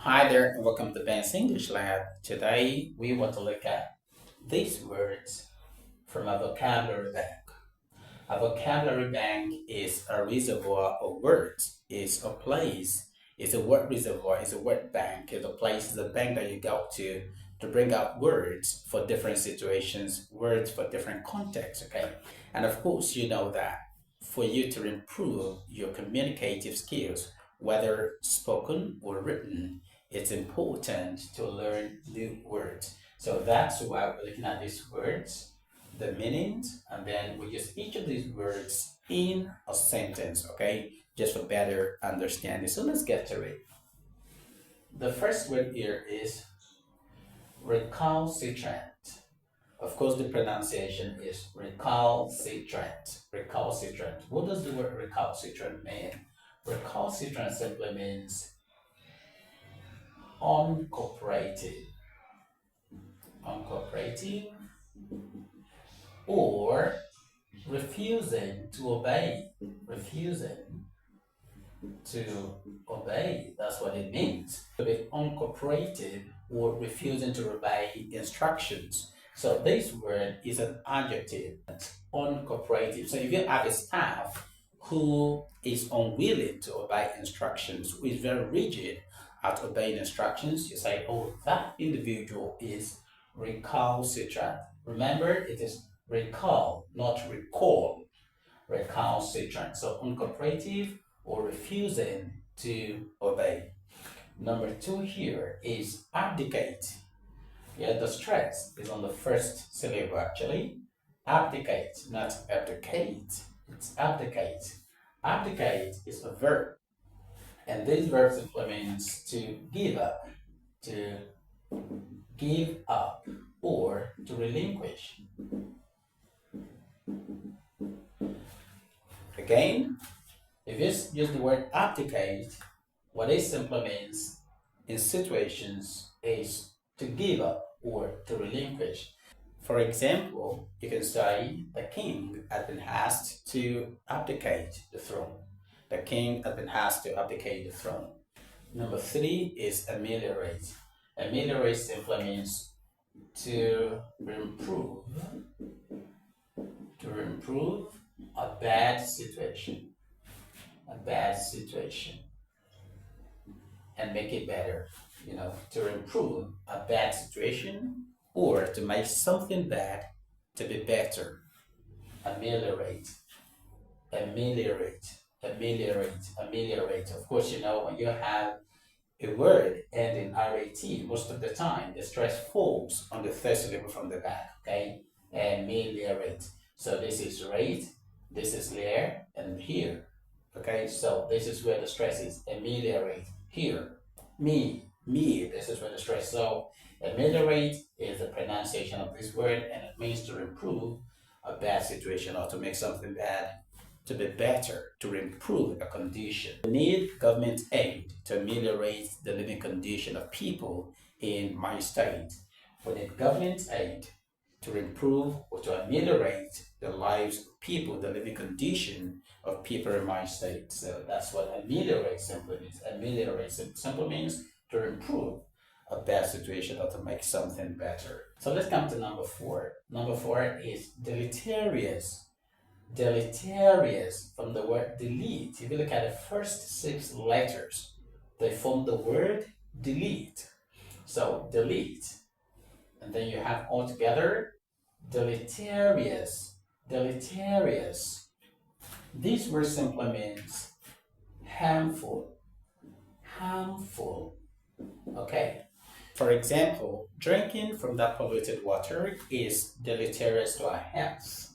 Hi there, and welcome to Ben's English Lab. Today we want to look at these words from a vocabulary bank. A vocabulary bank is a reservoir of words, is a place, is a word reservoir, is a word bank, is a place, is a bank that you go to bring out words for different situations, words for different contexts, okay? And of course, you know that for you to improve your communicative skills, whether spoken or written, it's important to learn new words. So that's why we're looking at these words, the meanings, and then we use each of these words in a sentence, okay? Just for better understanding. So let's get to it. The first word here is recalcitrant. Of course, the pronunciation is recalcitrant. Recalcitrant. What does the word recalcitrant mean? Recalcitrant simply means uncooperative. Uncooperative or refusing to obey. Refusing to obey. That's what it means. To be uncooperative or refusing to obey instructions. So this word is an adjective. Uncooperative. So if you have a staff who is unwilling to obey instructions, who is very rigid at obeying instructions, you say, oh, that individual is recalcitrant. Remember, it is recall, not recall. Recalcitrant. So uncooperative or refusing to obey. Number two here is abdicate. Yeah, the stress is on the first syllable actually. Abdicate, not abdicate. It's abdicate. Abdicate is a verb, and this verb simply means to give up, to give up, or to relinquish. Again, if you use the word abdicate, what it simply means in situations is to give up or to relinquish. For example, you can say the king has been asked to abdicate the throne. The king has been asked to abdicate the throne. Number three is ameliorate. Ameliorate simply means to improve, a bad situation, and make it better. To improve a bad situation or to make something bad to be better. Ameliorate, ameliorate, ameliorate. Of course, when you have a word ending rat, most of the time the stress falls on the third syllable from the back, okay? Ameliorate. So this is rate, this is there, and here. Okay, so this is where the stress is. Ameliorate. Here. Me, this is where the stress. So ameliorate is the pronunciation of this word, and it means to improve a bad situation or to make something bad to be better, to improve a condition. We need government aid to ameliorate the living condition of people in my state. We need government aid to improve or to ameliorate the lives of people, the living condition of people in my state. So that's what ameliorate simply means. Ameliorate simply means to improve a bad situation or to make something better. So let's come to number four. Number four is deleterious. Deleterious, from the word delete. If you look at the first six letters, they form the word delete. So delete, and then you have altogether deleterious. Deleterious. This word simply means harmful. Harmful. Okay. For example, drinking from that polluted water is deleterious to our health.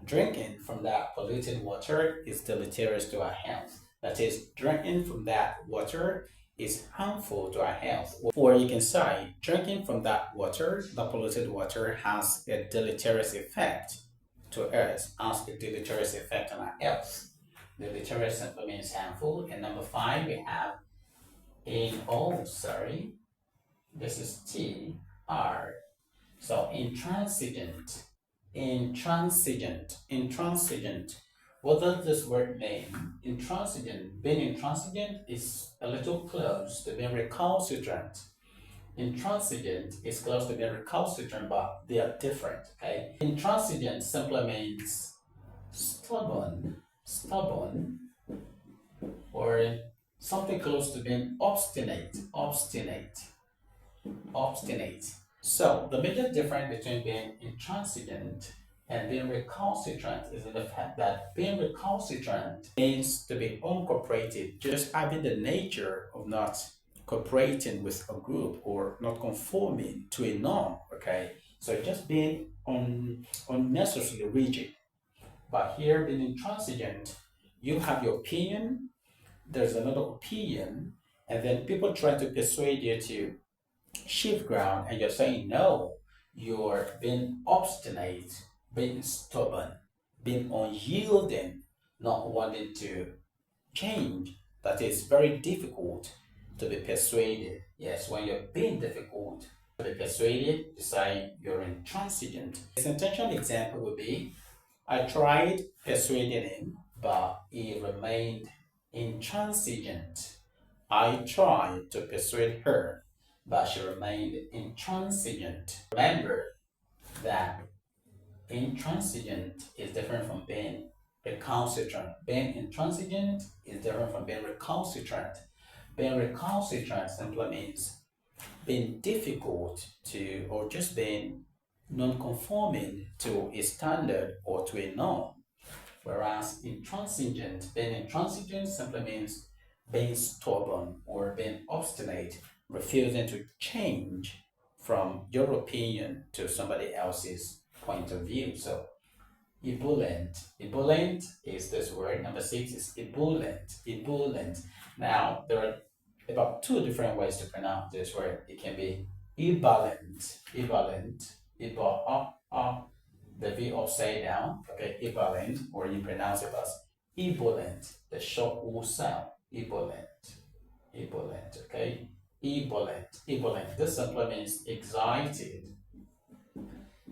Drinking from that polluted water is deleterious to our health. That is, drinking from that water is harmful to our health. Or you can say, drinking from that water, the polluted water, has a deleterious effect to us, has a deleterious effect on our health. Deleterious simply means harmful. And number five, we have this is T-R. So intransigent. Intransigent What does this word mean? Intransigent. Being intransigent is a little close to being recalcitrant. Intransigent is close to being recalcitrant, but they are different. Okay. Intransigent simply means stubborn, or something close to being obstinate. So the major difference between being intransigent and being recalcitrant is in the fact that being recalcitrant means to be uncooperative, just having the nature of not cooperating with a group or not conforming to a norm. Okay, so just being unnecessarily rigid. But here, being intransigent, you have your opinion, there's another opinion, and then people try to persuade you to shift ground, and you're saying no. You're being obstinate, being stubborn, being unyielding, not wanting to change. That is very difficult to be persuaded. Yes, when you're being difficult to be persuaded, you say you're intransigent. This intentional example would be, I tried persuading him, but he remained intransigent. I tried to persuade her, but she remained intransigent. Remember that intransigent is different from being recalcitrant. Being intransigent is different from being recalcitrant. Being recalcitrant simply means being difficult to, or just being non-conforming to a standard or to a norm. Whereas being intransigent simply means being stubborn or being obstinate, refusing to change from your opinion to somebody else's point of view. So ebullient. Ebullient is this word. Number six is ebullient. Ebullient. Now, there are about two different ways to pronounce this word. It can be ebullient, the V upside down, okay, ebullient, or you pronounce it as ebullient, the short O sound, ebullient, okay, ebullient. This simply means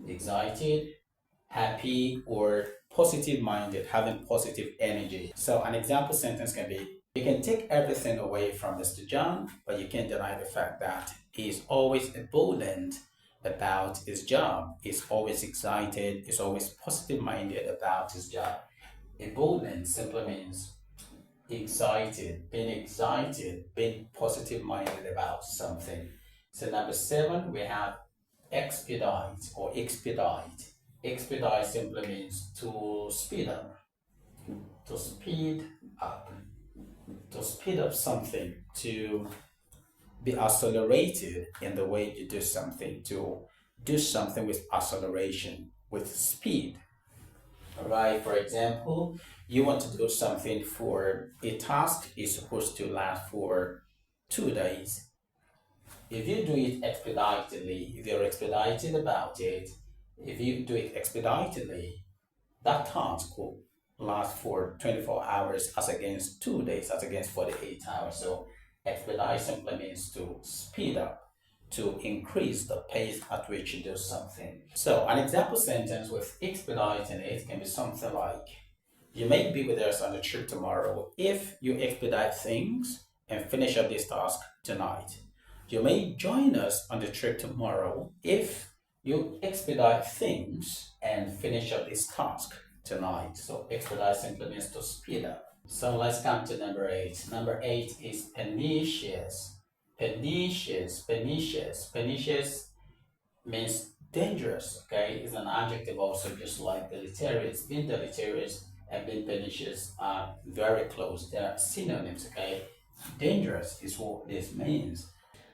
excited, happy, or positive minded, having positive energy. So an example sentence can be, you can take everything away from Mr. John, but you can't deny the fact that he's always ebullient about his job. He's always excited, he's always positive minded about his job. Ebullient simply means excited, being positive minded about something. So number seven, we have expedite or expedite. Expedite simply means to speed up, to speed up, to speed up something, to be accelerated in the way you do something, to do something with acceleration, with speed. All right, for example, you want to do something for a task is supposed to last for 2 days. If you do it expeditedly, if you're expedited about it, if you do it expeditedly, that task will last for 24 hours as against 2 days, as against 48 hours. So expedite simply means to speed up, to increase the pace at which you do something. So an example sentence with expedite in it can be something like, you may be with us on the trip tomorrow if you expedite things and finish up this task tonight. You may join us on the trip tomorrow if you expedite things and finish up this task tonight. So expedite simply means to speed up. So let's come to number eight. Number eight is pernicious. Pernicious means dangerous, okay? It's an adjective also, just like deleterious. Being deleterious and being pernicious are very close. They are synonyms, okay? Dangerous is what this means.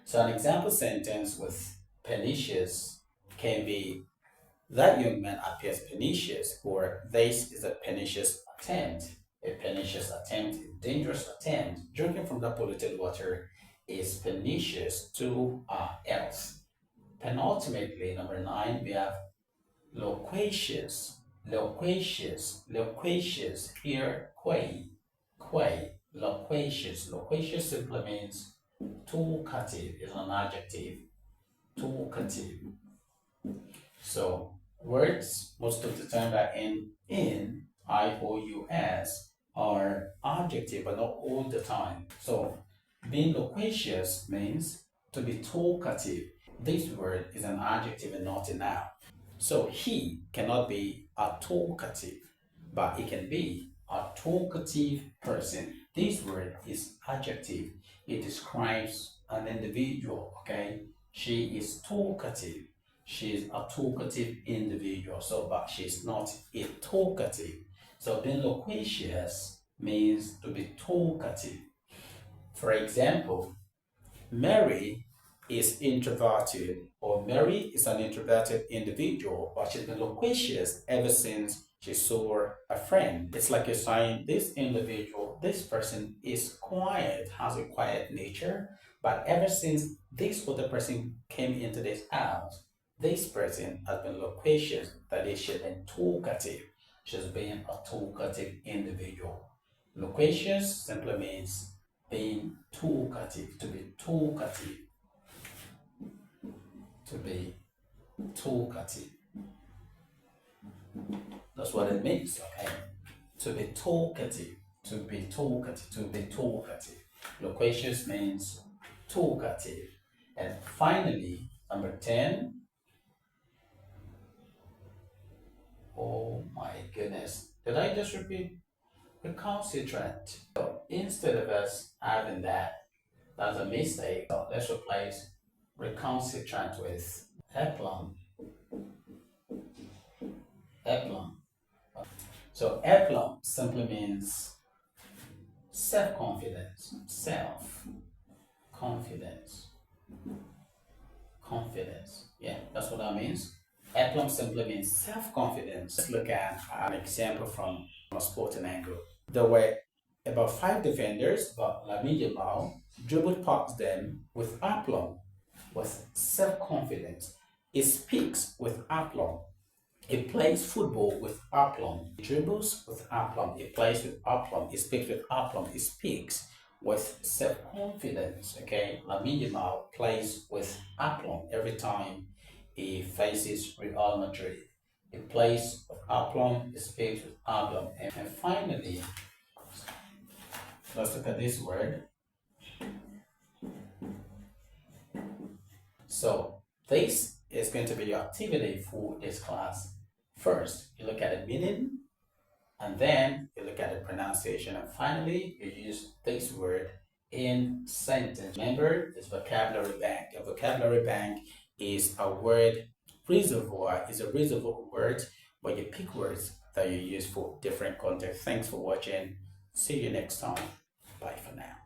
So an example sentence with pernicious can be, that young man appears pernicious, or this is a pernicious attempt. A pernicious attempt, a dangerous attempt. Drinking from the polluted water is pernicious to our health. Penultimately, number nine, we have loquacious. Here, loquacious. Loquacious simply means talkative, is an adjective. Talkative. So words most of the time that end in IOUS are adjective, but not all the time. So being loquacious means to be talkative. This word is an adjective and not a noun. So he cannot be a talkative, but he can be a talkative person. This word is adjective. It describes an individual, okay? She is talkative. She is a talkative individual, so but she's not a talkative. So being loquacious means to be talkative. For example, Mary is introverted, or Mary is an introverted individual, but she's been loquacious ever since she saw a friend. It's like you're saying this individual, this person is quiet, has a quiet nature, but ever since this other person came into this house, this person has been loquacious, that is, she's been talkative. She's been a talkative individual. Loquacious simply means being talkative, to be talkative, to be talkative. That's what it means, okay? To be talkative, to be talkative, to be talkative. Loquacious means talkative. And finally, number 10. Oh my goodness. Did I just repeat recalcitrant? So instead of us having that, that's a mistake. So let's replace recalcitrant with aplomb. Aplomb. So aplomb simply means self-confidence. Self-confidence. Confidence. Yeah, that's what that means. Aplomb simply means self-confidence. Let's look at an example from a sporting angle. There were about 5 defenders, but Lamine Yamal dribbled past them with aplomb, with self-confidence. He speaks with aplomb. He plays football with aplomb. He dribbles with aplomb. He plays with aplomb. He speaks with aplomb. He speaks with self-confidence. Okay, Lamine Yamal plays with aplomb every time he faces Real Madrid. He plays with aplomb. He speaks with aplomb. And finally, let's look at this word. So this is going to be your activity for this class. First, you look at the meaning, and then you look at the pronunciation, and finally, you use this word in sentence. Remember, this vocabulary bank. A vocabulary bank is a word reservoir, is a reservoir of words where you pick words that you use for different contexts. Thanks for watching. See you next time. Bye for now.